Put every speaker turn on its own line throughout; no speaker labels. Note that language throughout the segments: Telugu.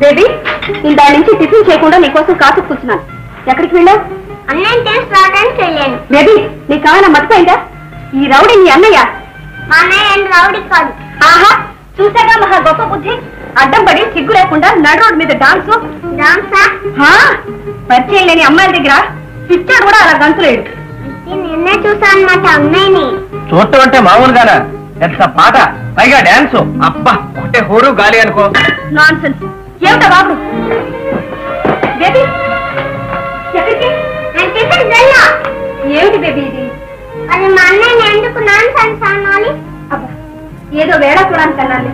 బేబీ దాని నుంచి టిఫిన్ చేయకుండా నీకోసం కాఫీ కూర్చున్నాను. ఎక్కడికి వెళ్ళావు?
అన్నయ్య టేస్ట్ రావడానికి వెళ్ళాను.
బేబీ నీకు కావాలా మర్చిపోయిందా? ఈ రౌడీ నీ అన్నయ్య.
మా అన్నయ్య రౌడీ కాదు.
ఆహా చూసాగా మహా గొప్ప బుద్ధి. అడ్డం పడి సిగ్గు లేకుండా నడు రోడ్డు మీద డాన్సు.
డాన్సా?
పరిచయం లేని అమ్మాయిల దగ్గర పిచ్చాడు కూడా అలా గంతులేడు.
నిన్నే చూసాను అన్నమాట అన్నయ్యని.
చూడటం అంటే మామూలుగానా? ఎంత పాట, పైగా డాన్స్. అబ్బా ఒకటే హోరు గాలి అనుకో.
Non sense. ఏమిటా బాబు? బేబీ ఎక్కడికి? ఏమిటి బేబీ ఇది?
అది మా అన్నయ్యని ఎందుకు నాన్ సెన్స్ అనాలి?
అబ్బా ఏదో వేడా చూడడానికి అన్నాలి.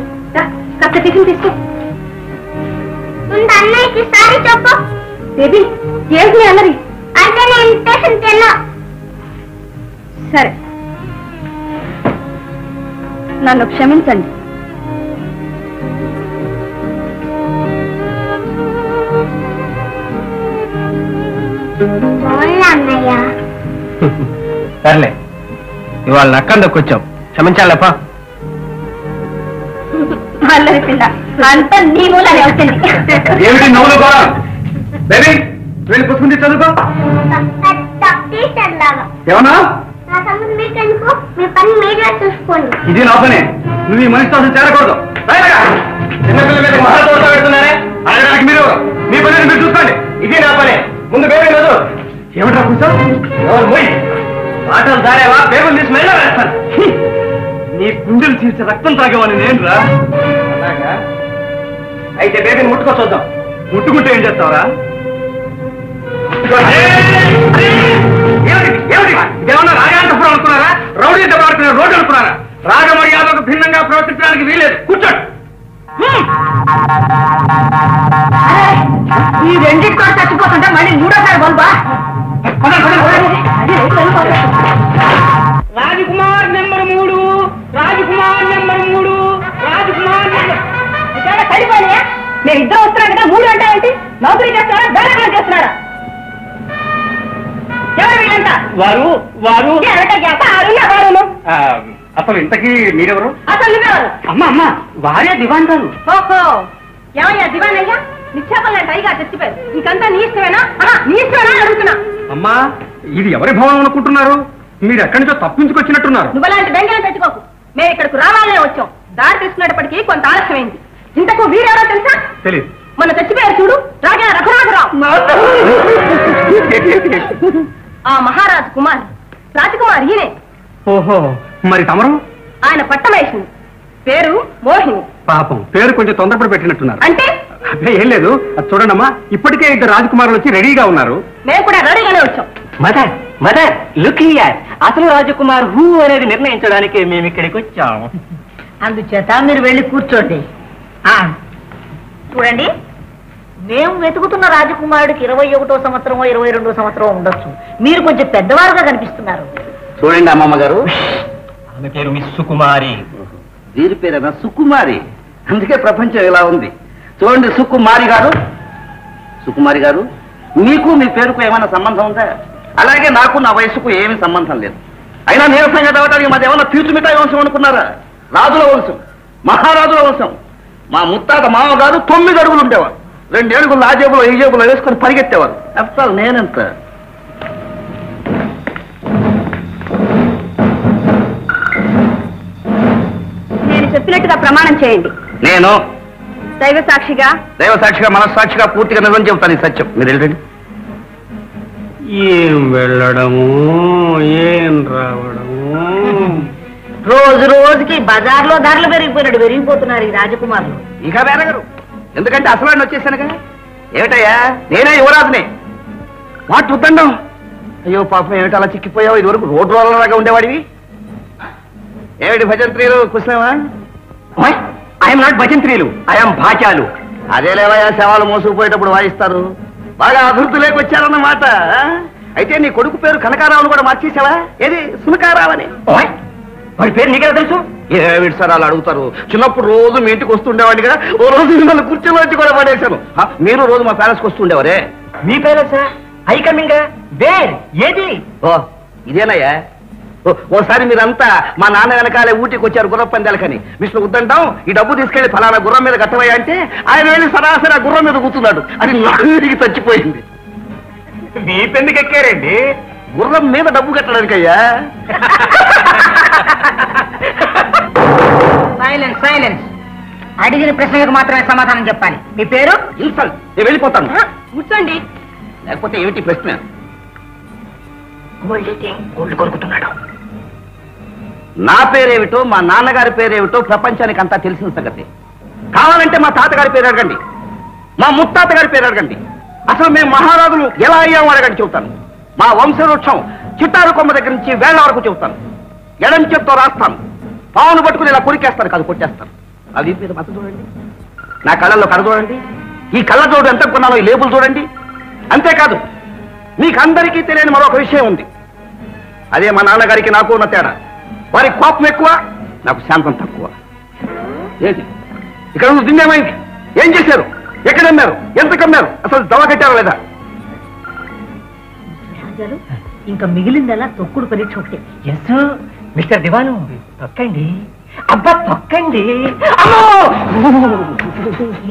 కాస్త టిఫిన్ తీసుకో.
ముందు అన్నయ్యకి సారీ చెప్పు.
బేబీ ఏమిటి అన్నది?
అయితే నేను టిఫిన్ తిన్నా.
సరే నన్ను క్షమించండి.
అన్నయ్య
సర్లే ఇవాళ నక్కందకొచ్చాం, క్షమించాలప్పా.
అల్లరి పిల్ల అంతా నీ మూలనే వచ్చింది.
ఏమిటి నవ్వులు కూడా? బేబీ వెళ్ళి పుస్తకం చదువుకో.
టీచర్ లాగా
ఏమన్నా?
నా సంగతి మీకెందుకు? మీ పని మీరే చూసుకోండి.
ఇది నా పనే. నువ్వు ఈ మనిషితో అసలు చేరకూడదు. చిన్నపిల్ల మీద మహాదోషం పెడుతున్నారే, అడగడానికి మీరు మీ పని మీరు చూసుకోండి. ఇది నా పనే. ముందు బేబీ లేదు. ఏమిటా కూర్చో? ఎవరు పోయి మాటలు దారేవా? బేబీని తీసి మెళ్ళ వేస్తాను. నీ గుండెలు తీర్చి రక్తం తాగేవాని నేను రా. అలాగా అయితే బేబీని ముట్టుకో చూద్దాం. ముట్టుకుంటే ఏం చేస్తావురా? ఇదేమన్నా రాగాంతపురం అనుకున్నారా? రౌడీ దెబ్బలాడుకునే రోడ్డు అనుకున్నారా? రాగమర్యాదకు భిన్నంగా ప్రవర్తించడానికి వీలేదు. కూర్చోండి.
ఈ రెండింటితో చచ్చిపోతుంటే మళ్ళీ మూడోసారి బల్బా?
రాజకుమార్ నెంబర్ 3, రాజకుమార్ నెంబర్ 3, రాజకుమార్
సరిపోయా? నేను ఇద్దరు వస్తున్నాను కదా 3 అంటావేంటి? నౌకరీ చేస్తున్నారా బేరగా చేస్తున్నారా? ఎవరు వీళ్ళంట?
వారు వారు
అసలు
ఇంతకీ మీరెవరు?
అసలు నువ్వెవరు?
అమ్మ వారే దివాన్ గారు.
ఓహో ఏమయ్యా దివాన్ అయ్యా? నిక్షేపంలాంటి అయ్యగా చచ్చిపోయారు. ఇంకంతా నీ ఇష్టమేనా? నీ ఇష్టమేనా అడుగుతున్నా.
అమ్మా ఇది ఎవరి భవనం అనుకుంటున్నారు? మీరు ఎక్కడి నుంచో తప్పించుకొచ్చినట్టున్నారు.
నువ్వులాంటి బెంగళం పెట్టుకోకు. మేము ఇక్కడికి రావాలనే వచ్చాం. దారి తీసుకున్నప్పటికీ కొంత ఆలస్యమైంది. ఇంతకు వీరెవరో తెలుసా?
తెలియదు.
మొన్న చచ్చిపోయారు చూడు, రాజా రఘునాథరావు. ఆ మహారాజు కుమార్ రాజకుమార్ ఈయనే.
ఓహో మరి తమరు?
ఆయన పట్టమేషిని, పేరు మోహిని.
పాపం పేరు కొంచెం తొందరపడి పెట్టినట్టున్నారు.
అంటే
అదే ఏం లేదు. అది చూడండమ్మా, ఇప్పటికే 2 రాజకుమారులు వచ్చి రెడీగా ఉన్నారు.
మేము కూడా రెడీగానే వచ్చాం.
Mother mother look here. అసలు రాజకుమార్ హూ అనేది నిర్ణయించడానికి మేము ఇక్కడికి వచ్చాం.
అందుచేత మీరు వెళ్ళి కూర్చోండి. చూడండి, మేము వెతుకుతున్న రాజకుమారుడికి 21వ సంవత్సరమో 22వ సంవత్సరం ఉండొచ్చు. మీరు కొంచెం పెద్దవారుగా కనిపిస్తున్నారు.
చూడండి అమ్మమ్మ గారు, ఆమె పేరు మిస్ సుకుమారి.
వీరి పేరేనా సుకుమారి? అందుకే ప్రపంచం ఇలా ఉంది. చూడండి సుకుమారి గారు, సుకుమారి గారు, మీకు మీ పేరుకు ఏమైనా సంబంధం ఉందా? అలాగే నాకు నా వయసుకు ఏమీ సంబంధం లేదు. అయినా నీరసంగా చదవటానికి మాది ఏమన్నా తీర్చుమిఠాయి వంశం అనుకున్నారా? రాజుల వంశం, మహారాజుల వంశం. మా ముత్తాత మామగారు 9 అడుగులు ఉండేవారు. 2 అడుగులు ఆ జేబులో ఈ జేబులో వేసుకొని పరిగెత్తేవారు. అసలు నేనెంత?
నేను చెప్పినట్టుగా ప్రమాణం చేయండి.
నేను
దైవ సాక్షిగా,
దైవ సాక్షిగా, మనస్సాక్షిగా పూర్తిగా నిజం చెబుతాను. ఈ సత్యం. మీరు వెళ్ళండి.
ఏం వెళ్ళడము, ఏం రావడము.
రోజు రోజుకి బజార్లో ధరలు పెరిగిపోతున్నారు ఈ రాజకుమారులు.
ఇంకా వేరగరు. ఎందుకంటే అసలు ఆయన వచ్చేసానుగా. ఏమిటయ్యా, నేనే యువరాజునే. వాట్ వద్దండం. అయ్యో పాపం, ఏమిటి అలా చిక్కిపోయావు? ఇదివరకు రోడ్డు రోలలాగా ఉండేవాడివి. ఏమిటి భజంత్రీలు కుశలమా?
ఐఎమ్ నాట్ భజంత్రీలు, ఐఎమ్ భాచాలు.
అదే లేవయా, శవాలు మోసుకుపోయేటప్పుడు వాయిస్తారు. బాగా అభివృద్ధి లేకొచ్చారన్నమాట. అయితే నీ కొడుకు పేరు కనకారావును కూడా మార్చేసావా? ఏది సునకారావని?
వాడి పేరు నీకెలా తెలుసు?
ఏమిటి సార్ అలా అడుగుతారు? చిన్నప్పుడు రోజు మీ ఇంటికి వస్తుండేవాడిని కదా. ఓ రోజు మిమ్మల్ని కుర్చీలోంచి కూడా పడేశాను. మీరు రోజు మా ప్యాలెస్కి వస్తుండేవారే.
మీ పేరెసా? I coming. వేర్? ఏది?
ఓ ఇదేనయ్యా. ఓసారి మీరంతా మా నాన్న వెనకాలే ఊటికి వచ్చారు గుర్రం పందాలకని. మిస్టర్ ఉద్దంటాం ఈ డబ్బు తీసుకెళ్లి ఫలానా గుర్రం మీద కట్టవయ్యా అంటే ఆయన వెళ్ళి సరాసరి ఆ గుర్రం మీద కూర్చున్నాడు. అది నాకు చచ్చిపోయింది.
మీ పెందుకు ఎక్కారండి?
గుర్రం మీద డబ్బు కట్టడానికయ్యా.
Silence silence. అడిగిన ప్రశ్నలకు మాత్రమే సమాధానం చెప్పాలి. మీ పేరు?
ఇన్సల్ట్. నేను వెళ్ళిపోతాను.
కూర్చోండి.
లేకపోతే ఏమిటి ప్రశ్న?
గోల్డ్ కొరుకుతున్నాడు.
నా పేరేమిటో మా నాన్నగారి పేరేమిటో ప్రపంచానికి అంతా తెలిసిన సంగతి. కావాలంటే మా తాతగారి పేరు అడగండి, మా ముత్తాత గారి పేరు అడగండి. అసలు మేము మహారాజులు ఎలా అయ్యామో అడగండి చెబుతాను. మా వంశవృక్షం చిట్టారు కొమ్మ దగ్గర నుంచి వేళ్ల వరకు చెబుతాను. ఎడం చేత్తో రాస్తాను, పావును పట్టుకుని ఇలా కొరికేస్తాను కాదు కొట్టేస్తాను. అది మీద మత చూడండి, నా కళ్ళల్లో కళ్ళ చూడండి, ఈ కళ్ళ జోడు ఎంత కొన్నాలో ఈ లేబుల్ చూడండి. అంతేకాదు మీకు అందరికీ తెలియని మరొక విషయం ఉంది. అదే మా నాన్నగారికి నాకు ఉన్న తేడా. వారి కోపం ఎక్కువ, నాకు శాంతం తక్కువ. ఏంటి ఇక్కడ ఉన్న దిన్నేమైంది? ఏం చేశారు? ఎక్కడ అమ్మారు? ఎంత కమ్మారు? అసలు దవ కట్టారా లేదా?
ఇంకా మిగిలిందలా తొక్కుడు పరీక్ష ఒకటి.
ఎస్ మిస్టర్ దివాను, తొక్కండి. అబ్బా తొక్కండి.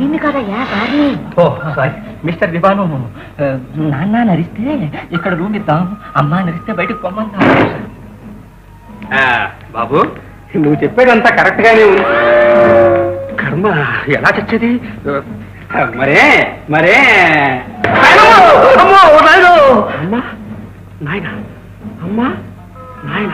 ఏంది కదయ్యా గారి?
ఓ సారీ మిస్టర్ దివాను, నాన్న నరిస్తే ఇక్కడ రూమ్ ఇద్దాం, అమ్మ నరిస్తే బయటకు పొమ్మంటాం. బాబు నువ్వు చెప్పేదంతా కరెక్ట్ గానే ఉంది. కర్మ ఎలా చచ్చేది? మరే మరే అమ్మా నాయన, అమ్మా నాయన.